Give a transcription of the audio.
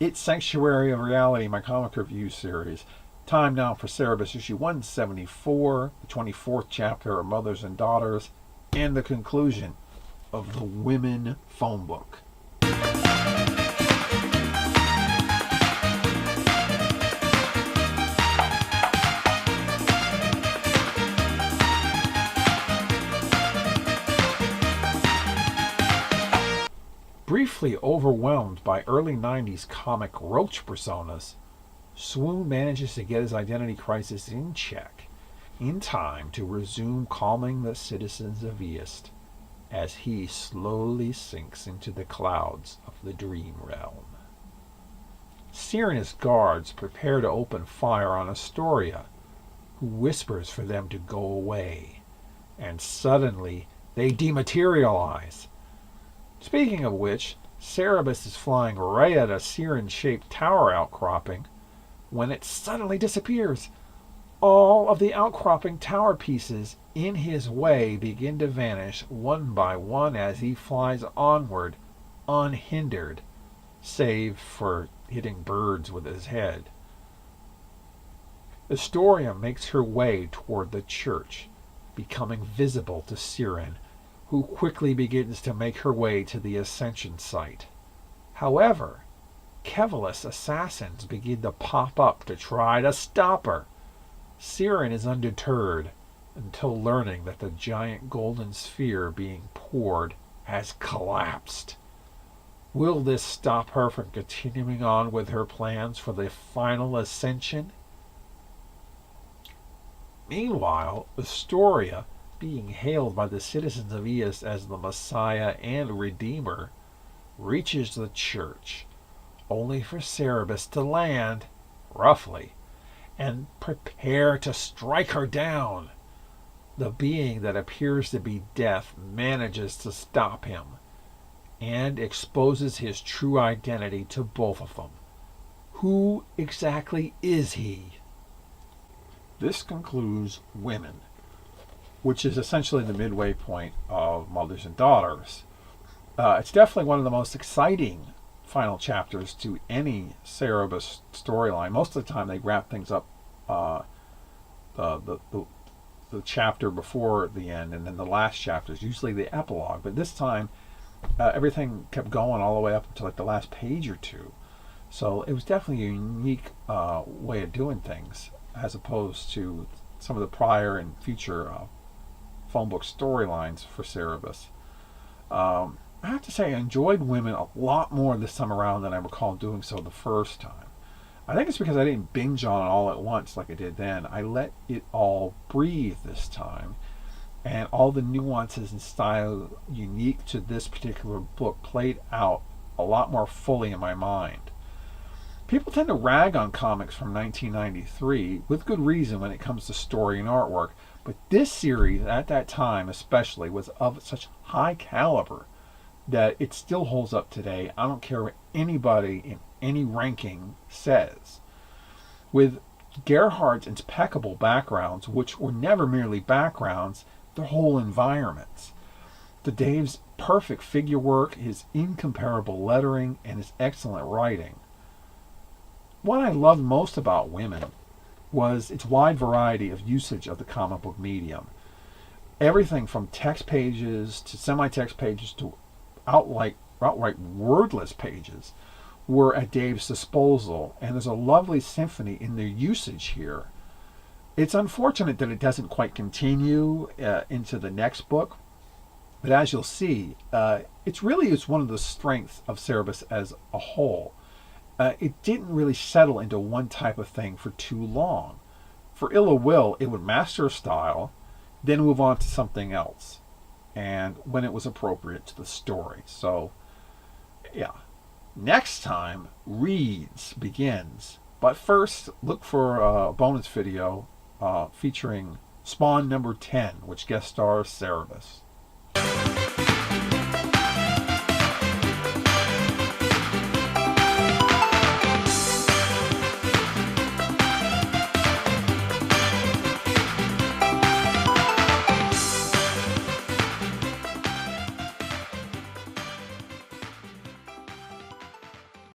It's Sanctuary of Reality, my comic review series. Time now for Cerebus issue 174, the 24th chapter of Mothers and Daughters, and the conclusion of the Women phone book. Briefly overwhelmed by early 90s comic roach personas, Swoon manages to get his identity crisis in check in time to resume calming the citizens of East as he slowly sinks into the clouds of the dream realm. Seer and his guards prepare to open fire on Astoria, who whispers for them to go away, and suddenly they dematerialize. Speaking of which, Cerebus is flying right at a Siren-shaped tower outcropping when it suddenly disappears. All of the outcropping tower pieces in his way begin to vanish one by one as he flies onward, unhindered, save for hitting birds with his head. Astoria makes her way toward the church, becoming visible to Siren, who quickly begins to make her way to the Ascension site. However, Kevalus assassins begin to pop up to try to stop her. Siren is undeterred until learning that the giant golden sphere being poured has collapsed. Will this stop her from continuing on with her plans for the final ascension? Meanwhile, Astoria, being hailed by the citizens of East as the Messiah and Redeemer, reaches the church, only for Cerebus to land, roughly, and prepare to strike her down. The being that appears to be death manages to stop him, and exposes his true identity to both of them. Who exactly is he? This concludes Women, which is essentially the midway point of Mothers and Daughters. It's definitely one of the most exciting final chapters to any Cerebus storyline. Most of the time they wrap things up the chapter before the end, and then the last chapter is usually the epilogue. But this time, everything kept going all the way up until like the last page or two. So it was definitely a unique way of doing things, as opposed to some of the prior and future phone book storylines for Cerebus. I have to say I enjoyed Women a lot more this time around than I recall doing so the first time. I think it's because I didn't binge on it all at once like I did then. I let it all breathe this time, and all the nuances and style unique to this particular book played out a lot more fully in my mind. People tend to rag on comics from 1993, with good reason when it comes to story and artwork, but this series, at that time especially, was of such high caliber that it still holds up today. I don't care what anybody in any ranking says. With Gerhardt's impeccable backgrounds, which were never merely backgrounds, they're whole environments. To Dave's perfect figure work, his incomparable lettering, and his excellent writing. What I loved most about Women was its wide variety of usage of the comic book medium. Everything from text pages to semi-text pages to outright wordless pages were at Dave's disposal, and there's a lovely symphony in their usage here. It's unfortunate that it doesn't quite continue into the next book, but as you'll see, it's one of the strengths of Cerebus as a whole. It didn't really settle into one type of thing for too long. For ill or will, it would master a style, then move on to something else, and when it was appropriate to the story. So, yeah. Next time, Reads begins. But first, look for a bonus video featuring Spawn number 10, which guest stars Cerebus.